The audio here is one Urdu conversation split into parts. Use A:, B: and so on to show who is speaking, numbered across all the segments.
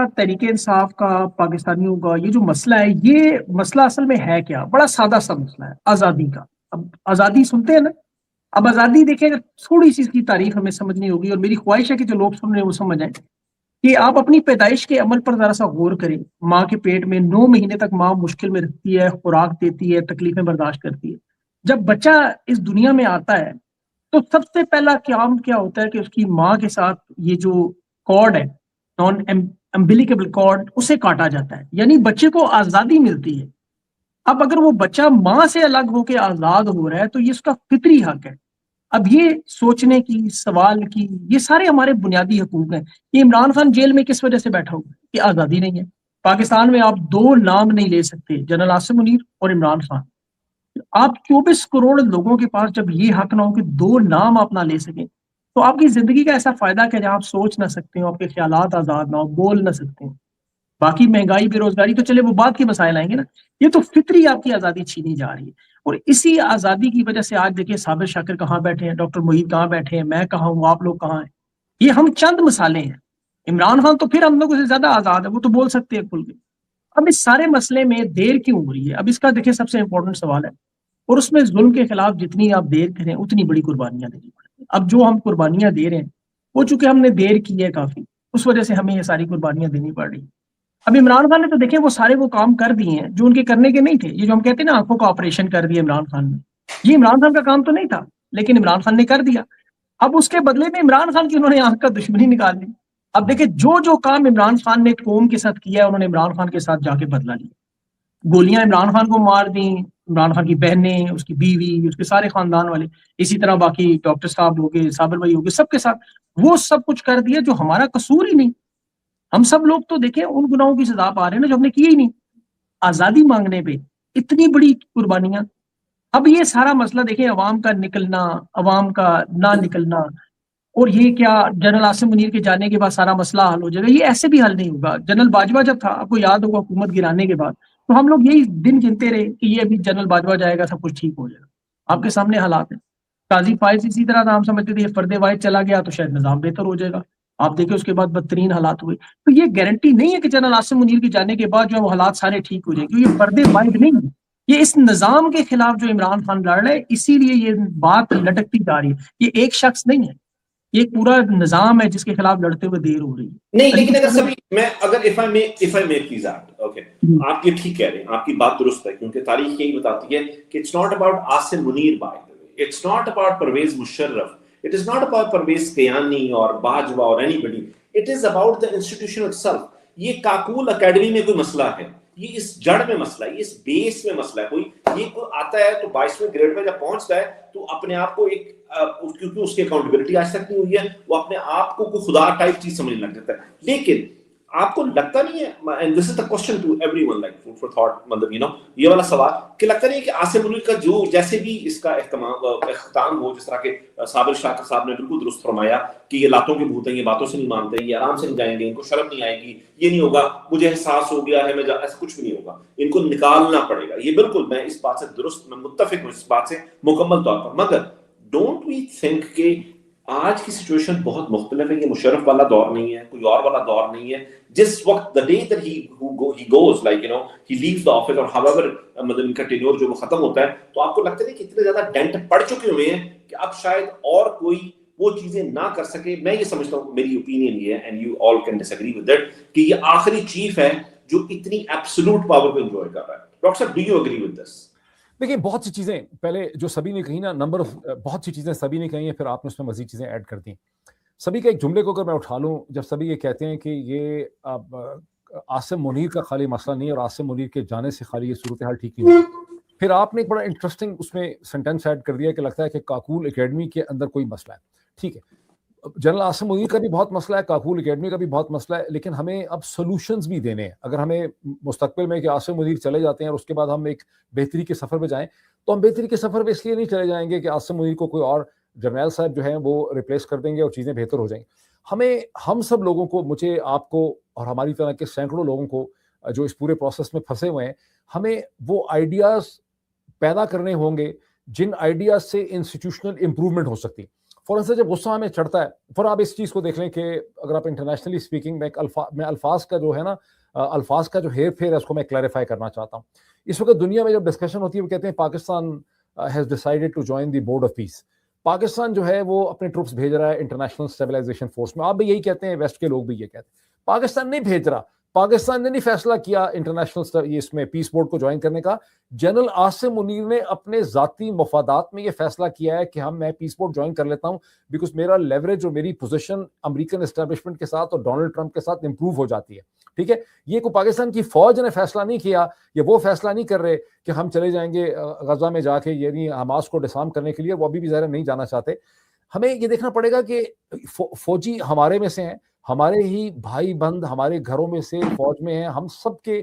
A: تحریک انصاف کا، پاکستانیوں کا یہ جو مسئلہ ہے، یہ مسئلہ اصل میں ہے کیا؟ بڑا سادہ سا مسئلہ ہے آزادی کا. اب آزادی سنتے ہیں نا، اب آزادی دیکھیں اگر تھوڑی سی اس کی تعریف ہمیں سمجھنی ہوگی، اور میری خواہش ہے کہ جو لوگ سن رہے ہیں وہ سمجھ جائیں کہ آپ اپنی پیدائش کے عمل پر ذرا سا غور کریں. ماں کے پیٹ میں 9 مہینے تک ماں مشکل میں رکھتی ہے، خوراک دیتی ہے، تکلیفیں برداشت کرتی ہے. جب بچہ اس دنیا میں آتا ہے تو سب سے پہلا کام کیا ہوتا ہے کہ اس کی ماں کے ساتھ یہ جو کارڈ ہے، نان امبلیکیبل کارڈ، اسے کاٹا جاتا ہے، یعنی بچے کو آزادی ملتی ہے. اب اگر وہ بچہ ماں سے الگ ہو کے آزاد ہو رہا ہے تو یہ اس کا فطری حق ہے. اب یہ سوچنے کی، سوال کی، یہ سارے ہمارے بنیادی حقوق ہیں. کہ عمران خان جیل میں کس وجہ سے بیٹھا ہوا ہے؟ کہ آزادی نہیں ہے. پاکستان میں آپ 2 نام نہیں لے سکتے، جنرل عاصم منیر اور عمران خان. آپ 24 کروڑ لوگوں کے پاس جب یہ حق نہ ہو کہ 2 نام آپ نہ لے سکیں، تو آپ کی زندگی کا ایسا فائدہ کہ جہاں آپ سوچ نہ سکتے ہو، آپ کے خیالات آزاد نہ ہو، بول نہ سکتے ہیں. باقی مہنگائی، بے روزگاری تو چلے وہ بعد کے مسائل آئیں گے نا. یہ تو فطری آپ کی آزادی چھینی جا رہی ہے. اور اسی آزادی کی وجہ سے آج دیکھیں صابر شاکر کہاں بیٹھے ہیں، ڈاکٹر محیط کہاں بیٹھے ہیں، میں کہاں ہوں، آپ لوگ کہاں ہیں. یہ ہم چند مثالیں ہیں. عمران خان تو پھر ہم لوگوں سے زیادہ آزاد ہے، وہ تو بول سکتے ہیں کھل کے. اب اس سارے مسئلے میں دیر کیوں ہو رہی ہے؟ اب اس کا دیکھیں سب سے امپورٹنٹ سوال ہے، اور اس میں ظلم کے خلاف جتنی آپ دیر کریں اتنی بڑی قربانیاں دینی پڑیں گی. اب جو ہم قربانیاں دے رہے ہیں وہ چونکہ ہم نے دیر کی ہے کافی، اس وجہ سے ہمیں یہ ساری قربانیاں دینی پڑ رہی ہیں. اب عمران خان نے تو دیکھیں وہ کام کر دیے ہیں جو ان کے کرنے کے نہیں تھے. یہ جو ہم کہتے ہیں نا آنکھوں کا آپریشن کر دیا عمران خان نے، یہ عمران خان کا کام تو نہیں تھا، لیکن عمران خان نے کر دیا. اب اس کے بدلے میں عمران خان کی انہوں نے آنکھ کا دشمنی نکال دی. اب دیکھیں جو کام عمران خان نے قوم کے ساتھ کیا ہے، انہوں نے عمران خان کے ساتھ جا کے بدلہ لیا. گولیاں عمران خان کو مار دیں، عمران خان کی بہنیں، اس کی بیوی، اس کے سارے خاندان والے، اسی طرح باقی ڈاکٹر صاحب ہو گئے، صابر بھائی ہو گئے، سب کے ساتھ وہ سب کچھ کر دیا جو ہمارا قصور ہی نہیں. ہم سب لوگ تو دیکھیں ان گناہوں کی سزا پا رہے ہیں نا جو ہم نے کیے ہی نہیں. آزادی مانگنے پہ اتنی بڑی قربانیاں. اب یہ سارا مسئلہ دیکھیں عوام کا نکلنا، عوام کا نہ نکلنا، اور یہ کیا جنرل عاصم منیر کے جانے کے بعد سارا مسئلہ حل ہو جائے گا؟ یہ ایسے بھی حل نہیں ہوگا. جنرل باجوہ جب تھا، آپ کو یاد ہوگا حکومت گرانے کے بعد، تو ہم لوگ یہی دن گنتے رہے کہ یہ ابھی جنرل باجوہ جائے گا سب کچھ ٹھیک ہو جائے گا. آپ کے سامنے حالات ہیں. قاضی فائز اسی طرح تھا، ہم سمجھتے تھے یہ فرد واحد چلا گیا تو شاید نظام بہتر ہو جائے گا. آپ دیکھیں اس کے بعد بدترین حالات ہوئے. تو یہ گارنٹی نہیں ہے کہ جنرل عاصم منیر کے جانے کے بعد جو ہے وہ حالات سارے ٹھیک ہو جائیں گے. یہ فرد واحد نہیں ہے، یہ اس نظام کے خلاف جو عمران خان لڑ رہے، اسی لیے یہ بات لٹکتی جا رہی ہے. یہ ایک شخص نہیں ہے، یہ ایک پورا نظام ہے جس کے خلاف لڑتے ہوئے دیر ہو رہی ہے.
B: نہیں لیکن اگر سبھی میں اگر if I may please add, okay, آپ یہ ٹھیک کہہ رہے ہیں، آپ کی بات درست ہے، کیونکہ تاریخ یہی بتاتی ہے کہ it's not about Asim Munir by the way, it's not about Pervez Musharraf, it is not about Pervez Kayani اور باجوہ اور anybody, it is about the institution itself. یہ کاکول اکیڈمی میں کوئی مسئلہ ہے، یہ اس جڑ میں مسئلہ ہے، یہ اس بیس میں مسئلہ ہے. کوئی یہ کوئی آتا ہے تو 22ویں گریڈ میں جب پہنچتا ہے تو اپنے آپ کو ایک کیونکہ اس کی اکاؤنٹیبلٹی آج تک نہیں ہوئی ہے، وہ اپنے آپ کو کوئی خدا ٹائپ چیز سمجھنے لگ جاتا ہے. لیکن آپ کو لگتا نہیں ہے، and this is the question to everyone, like food for thought, مطلب یہ والا سوال کہ لگتا نہیں ہے کہ عاصم منیر کا جو جیسے بھی اس کا اختتام ہو، جس طرح کہ صابر شاکر صاحب نے بالکل درست فرمایا کہ یہ لاتوں کے بھوت ہیں، یہ باتوں سے نہیں مانتے، یہ آرام سے نہیں جائیں گے، ان کو شرم نہیں آئے گی، یہ نہیں ہوگا مجھے احساس ہو گیا ہے ایسا کچھ بھی نہیں ہوگا، ان کو نکالنا پڑے گا. یہ بالکل میں اس بات سے درست، میں متفق ہوں اس بات سے مکمل طور پر. مگر ڈونٹ وی تھنک کہ آج کی سچویشن بہت مختلف ہے. یہ مشرف والا دور نہیں ہے، کوئی اور والا دور نہیں ہے. جس وقت the day that he goes, like he leaves the office or however مطلب ان کا ٹینیور جو وہ ختم ہوتا ہے، تو آپ کو لگتا ہے کہ اتنے زیادہ ڈینٹ پڑ چکے ہوئے ہیں کہ اب شاید اور کوئی وہ چیزیں نہ کر سکے. میں یہ سمجھتا ہوں، میری اوپینین یہ ہے and you all can disagree with that، کہ یہ آخری چیف ہے جو اتنی ایبسولوٹ پاور کو انجوائے کر رہا ہے. ڈاکٹر صاحب، do you agree with this؟
C: دیکھیے بہت سی چیزیں پہلے جو سبھی نے کہی نا، بہت سی چیزیں سبھی نے کہی ہیں، پھر آپ نے اس میں مزید چیزیں ایڈ کر دیں. سبھی کے ایک جملے کو اگر میں اٹھا لوں، جب سبھی یہ کہتے ہیں کہ یہ عاصم منیر کا خالی مسئلہ نہیں اور عاصم منیر کے جانے سے خالی یہ صورتحال ٹھیک نہیں ہوگی، پھر آپ نے ایک بڑا انٹرسٹنگ اس میں سینٹینس ایڈ کر دیا کہ لگتا ہے کہ کاکول اکیڈمی کے اندر کوئی مسئلہ ہے. ٹھیک ہے، جنرل عاصم منیر کا بھی بہت مسئلہ ہے، کاکول اکیڈمی کا بھی بہت مسئلہ ہے، لیکن ہمیں اب سولوشنز بھی دینے ہیں. اگر ہمیں مستقبل میں کہ عاصم منیر چلے جاتے ہیں اور اس کے بعد ہم ایک بہتری کے سفر پہ جائیں، تو ہم بہتری کے سفر پہ اس لیے نہیں چلے جائیں گے کہ عاصم منیر کو کوئی اور جرنیل صاحب جو ہیں وہ ریپلیس کر دیں گے اور چیزیں بہتر ہو جائیں گی. ہم سب لوگوں کو، مجھے، آپ کو اور ہماری طرح کے سینکڑوں لوگوں کو جو اس پورے پروسیس میں پھنسے ہوئے ہیں، ہمیں وہ آئیڈیاز پیدا کرنے ہوں گے جن آئیڈیاز سے انسٹیٹیوشنل امپروومنٹ ہو سکتی. فوراً سے جب غصہ ہمیں چڑھتا ہے، پھر آپ اس چیز کو دیکھ لیں کہ اگر آپ انٹرنیشنلی اسپیکنگ میں الفاظ کا جو ہے نا، الفاظ کا جو ہیر پھیر ہے اس کو میں کلیریفائی کرنا چاہتا ہوں. اس وقت دنیا میں جب ڈسکشن ہوتی ہے وہ کہتے ہیں Pakistan has decided to join the board of peace. Pakistan جو ہے وہ اپنے ٹروپس بھیج رہا ہے انٹرنیشنل اسٹیبلائزیشن فورس میں. آپ بھی یہی کہتے ہیں، ویسٹ کے لوگ بھی یہ کہتے ہیں. پاکستان نہیں بھیج رہا، پاکستان نے نہیں فیصلہ کیا انٹرنیشنل اس میں پیس بورڈ کو جوائن کرنے کا. جنرل عاصم منیر نے اپنے ذاتی مفادات میں یہ فیصلہ کیا ہے کہ میں پیس بورڈ جوائن کر لیتا ہوں بیکاز میرا لیوریج اور میری پوزیشن امریکن اسٹیبلشمنٹ کے ساتھ اور ڈونلڈ ٹرمپ کے ساتھ امپروو ہو جاتی ہے. ٹھیک ہے، یہ کو پاکستان کی فوج نے فیصلہ نہیں کیا، یا وہ فیصلہ نہیں کر رہے کہ ہم چلے جائیں گے غزہ میں جا کے یعنی حماس کو ڈسارم کرنے کے لیے. وہ ابھی بھی ظاہر نہیں جانا چاہتے. ہمیں یہ دیکھنا پڑے گا کہ فوجی ہمارے میں سے ہیں، ہمارے ہی بھائی بند ہمارے گھروں میں سے فوج میں ہیں. ہم سب کے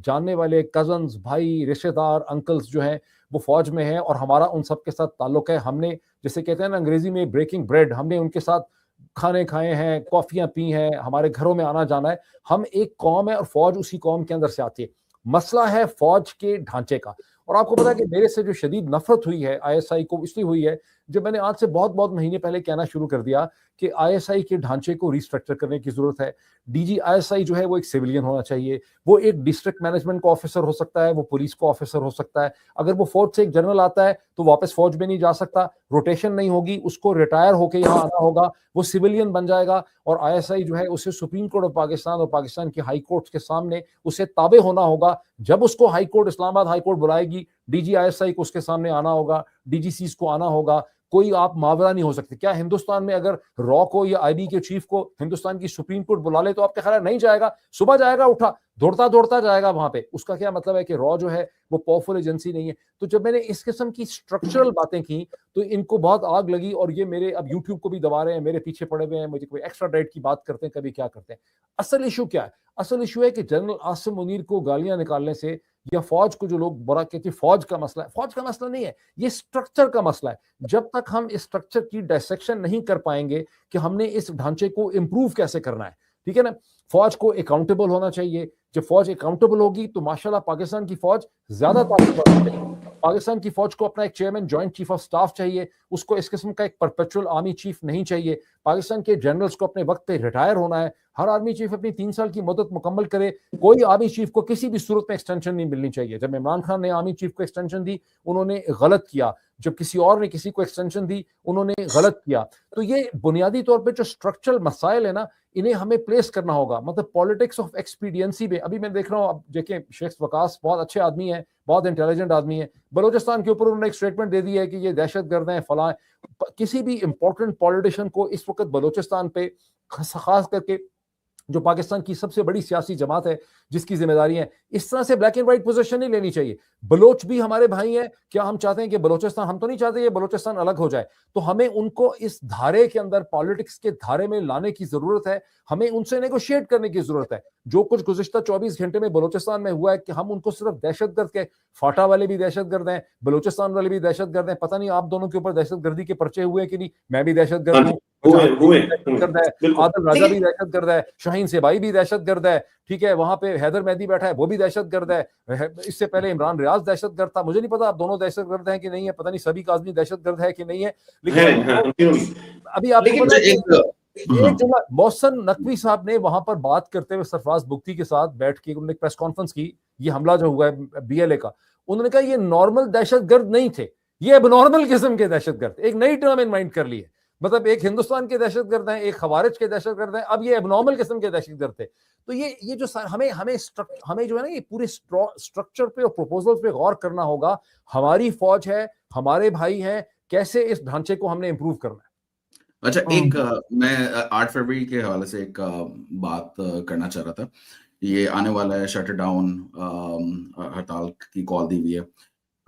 C: جاننے والے کزنز، بھائی، رشتہ دار، انکلز جو ہیں وہ فوج میں ہیں، اور ہمارا ان سب کے ساتھ تعلق ہے. ہم نے جیسے کہتے ہیں نا انگریزی میں بریکنگ بریڈ، ہم نے ان کے ساتھ کھانے کھائے ہیں، کافیاں پی ہیں، ہمارے گھروں میں آنا جانا ہے. ہم ایک قوم ہے اور فوج اسی قوم کے اندر سے آتی ہے. مسئلہ ہے فوج کے ڈھانچے کا. اور آپ کو پتا ہے کہ میرے سے جو شدید نفرت ہوئی ہے آئی ایس آئی کو اس لیے ہوئی ہے جب میں نے آج سے بہت مہینے پہلے کہنا شروع کر دیا کہ آئی ایس آئی کے ڈھانچے کو ریسٹرکچر کرنے کی ضرورت ہے. D G I S I جو ہے وہ ایک سویلین ہونا چاہیے، وہ ایک ڈسٹرکٹ مینجمنٹ کا آفیسر ہو سکتا ہے، وہ پولیس کا آفیسر ہو سکتا ہے. اگر وہ فوج سے ایک جنرل آتا ہے تو واپس فوج میں نہیں جا سکتا، روٹیشن نہیں ہوگی، اس کو ریٹائر ہو کے یہاں آنا ہوگا، وہ سویلین بن جائے گا. اور آئی ایس آئی جو ہے اسے سپریم کورٹ آف پاکستان اور پاکستان کی ہائی کورٹ کے سامنے اسے تابع ہونا ہوگا. جب اس کو ہائی کورٹ، اسلام آباد ہائی کورٹ بلائے گی، D G I S I کو اس کے سامنے آنا ہوگا، ڈی جی سیز کو آنا ہوگا. کوئی آپ ماورا نہیں ہو سکتے. کیا ہندوستان میں اگر را کو یا آئی بی کے چیف کو ہندوستان کی سپریم کورٹ بلا لے تو آپ کے خیال نہیں جائے گا؟ صبح جائے گا، اٹھا دوڑتا جائے گا وہاں پہ. اس کا کیا مطلب ہے کہ را جو ہے وہ پاورفل ایجنسی نہیں ہے. تو جب میں نے اس قسم کی اسٹرکچرل باتیں کی تو ان کو بہت آگ لگی، اور یہ میرے اب یوٹیوب کو بھی دبا رہے ہیں، میرے پیچھے پڑے ہوئے ہیں، مجھے کوئی ایکسٹرا ڈائٹ کی بات کرتے ہیں، کبھی کیا کرتے ہیں. اصل ایشو کیا ہے؟ اصل ایشو ہے کہ جنرل عاصم منیر کو گالیاں نکالنے سے یا فوج کو جو لوگ برا کہتے ہیں فوج کا مسئلہ ہے، فوج کا مسئلہ نہیں ہے، یہ اسٹرکچر کا مسئلہ ہے. جب تک ہم اس اسٹرکچر کی ڈائسیکشن نہیں کر پائیں گے کہ ہم نے اس ڈھانچے کو امپروو کیسے کرنا ہے، ٹھیک ہے نا. فوج کو اکاؤنٹیبل ہونا چاہیے. جب فوج اکاؤنٹیبل ہوگی تو ماشاءاللہ پاکستان کی فوج زیادہ طاقتور ہونی چاہیے. پاکستان کی فوج کو اپنا ایک chairman joint chief of staff چاہیے، اس کو اس قسم کا ایک پرپیچول آرمی چیف نہیں چاہیے. پاکستان کے جنرلز کو اپنے وقت پہ ریٹائر ہونا ہے. ہر آرمی چیف اپنی 3 سال کی مدت مکمل کرے. کوئی آرمی چیف کو کسی بھی صورت میں ایکسٹینشن نہیں ملنی چاہیے. جب عمران خان نے آرمی چیف کو ایکسٹینشن دی انہوں نے غلط کیا، جب کسی اور نے کسی کو ایکسٹینشن دی انہوں نے غلط کیا. تو یہ بنیادی طور پہ جو اسٹرکچرل مسائل ہے نا، انہیں ہمیں پلیس کرنا ہوگا. مطلب پالیٹکس آف ایکسپیڈینسی میں ابھی میں دیکھ رہا ہوں، اب دیکھیں شیخ وقاص بہت اچھے آدمی ہیں، بہت انٹیلیجنٹ آدمی ہے. بلوچستان کے اوپر انہوں نے ایک اسٹیٹمنٹ دے دی ہے کہ یہ دہشت گرد ہیں فلاں. کسی بھی امپورٹنٹ پولیٹیشین کو اس وقت بلوچستان پہ خاص کر کے جو پاکستان کی سب سے بڑی سیاسی جماعت ہے جس کی ذمہ داری ہے، اس طرح سے بلیک اینڈ وائٹ پوزیشن نہیں لینی چاہیے. بلوچ بھی ہمارے بھائی ہیں. کیا ہم چاہتے ہیں کہ بلوچستان، ہم تو نہیں چاہتے یہ بلوچستان الگ ہو جائے. تو ہمیں ان کو اس دھارے کے اندر، پالیٹکس کے دھارے میں لانے کی ضرورت ہے. ہمیں ان سے نیگوشیٹ کرنے کی ضرورت ہے. جو کچھ گزشتہ 24 گھنٹے میں بلوچستان میں ہوا ہے کہ ہم ان کو صرف دہشت گرد کے، فاٹا والے بھی دہشت گرد ہیں، بلوچستان والے بھی دہشت گرد ہیں. پتہ نہیں آپ دونوں کے اوپر دہشت گردی کے پرچے ہوئے کہ نہیں. میں بھی دہشت گرد ہوں، عادل راجہ بھی دہشت گرد ہے، شاہین سیبائی بھی دہشت گرد ہے، ٹھیک ہے. وہاں پہ حیدر مہدی بیٹھا ہے وہ بھی دہشت گرد ہے. اس سے پہلے عمران ریاض دہشت گرد تھا. مجھے نہیں پتا آپ دونوں دہشت گرد ہیں کہ نہیں ہے، پتہ نہیں سبھی کاظمی دہشت گرد ہے کہ نہیں ہے. لیکن ابھی آپ کو پتا ہے ایک جملہ محسن نقوی صاحب نے وہاں پر بات کرتے ہوئے سرفراز بگٹی کے ساتھ بیٹھ کے انہوں نے پریس کانفرنس کی، یہ حملہ جو ہوا ہے بی ایل اے کا، انہوں نے کہا یہ نارمل دہشت گرد نہیں تھے، یہ اب نارمل قسم کے دہشت گرد. ایک نئی ٹرم ان مائنڈ کر لی ہے. مطلب ایک ہندوستان کے دہشت گرد ہیں، ایک خوارج کے دہشت گرد ہیں، اب یہ اب نارمل قسم کے دہشت گرد تھے. تو یہ جو ہمیں جو ہے نا یہ پورے اسٹرکچر پہ اور پروپوزل پہ غور کرنا ہوگا. ہماری فوج ہے، ہمارے بھائی ہیں، کیسے اس ڈھانچے کو ہم نے امپروو کرنا ہے.
D: اچھا، ایک میں 8 فروری کے حوالے سے ایک بات کرنا چاہ رہا تھا. یہ آنے والا ہے شٹر ڈاؤن ہڑتال کی کال دی ہوئی ہے.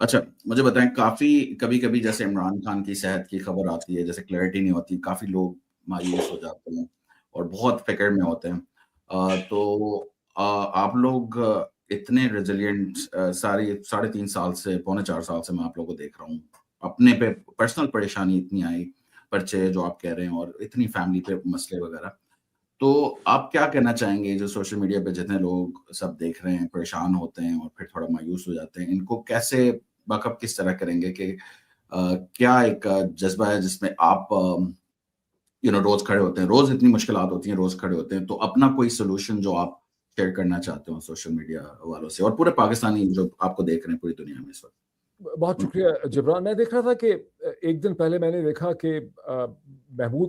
D: اچھا مجھے بتائیں، کافی کبھی جیسے عمران خان کی صحت کی خبر آتی ہے، جیسے کلیئرٹی نہیں ہوتی، کافی لوگ مایوس ہو جاتے ہیں اور بہت فکر میں ہوتے ہیں. تو آپ لوگ اتنے ریزیلینٹ، 3.5 سال سے 3.25 سال سے میں آپ لوگوں کو دیکھ رہا ہوں، اپنے پہ پرسنل پریشانی اتنی آئی، پرچے جو آپ کہہ رہے ہیں، اور اتنی فیملی پہ مسئلے وغیرہ. تو آپ کیا کہنا چاہیں گے جو سوشل میڈیا پہ جتنے لوگ سب دیکھ رہے ہیں، پریشان ہوتے ہیں اور پھر تھوڑا مایوس ہو جاتے ہیں، ان کو کیسے باک اپ کس طرح کریں گے کہ کیا ایک جذبہ ہے جس میں آپ روز کھڑے ہوتے ہیں, روز اتنی مشکلات ہوتی ہیں, روز کھڑے ہوتے ہیں, تو اپنا کوئی سولوشن جو آپ شیئر کرنا چاہتے ہوں سوشل میڈیا والوں سے اور پورے پاکستانی جو آپ کو دیکھ رہے ہیں پوری دنیا میں اس وقت؟
C: بہت شکریہ جبران. میں دیکھ رہا تھا کہ ایک دن پہلے میں نے دیکھا کہ محمود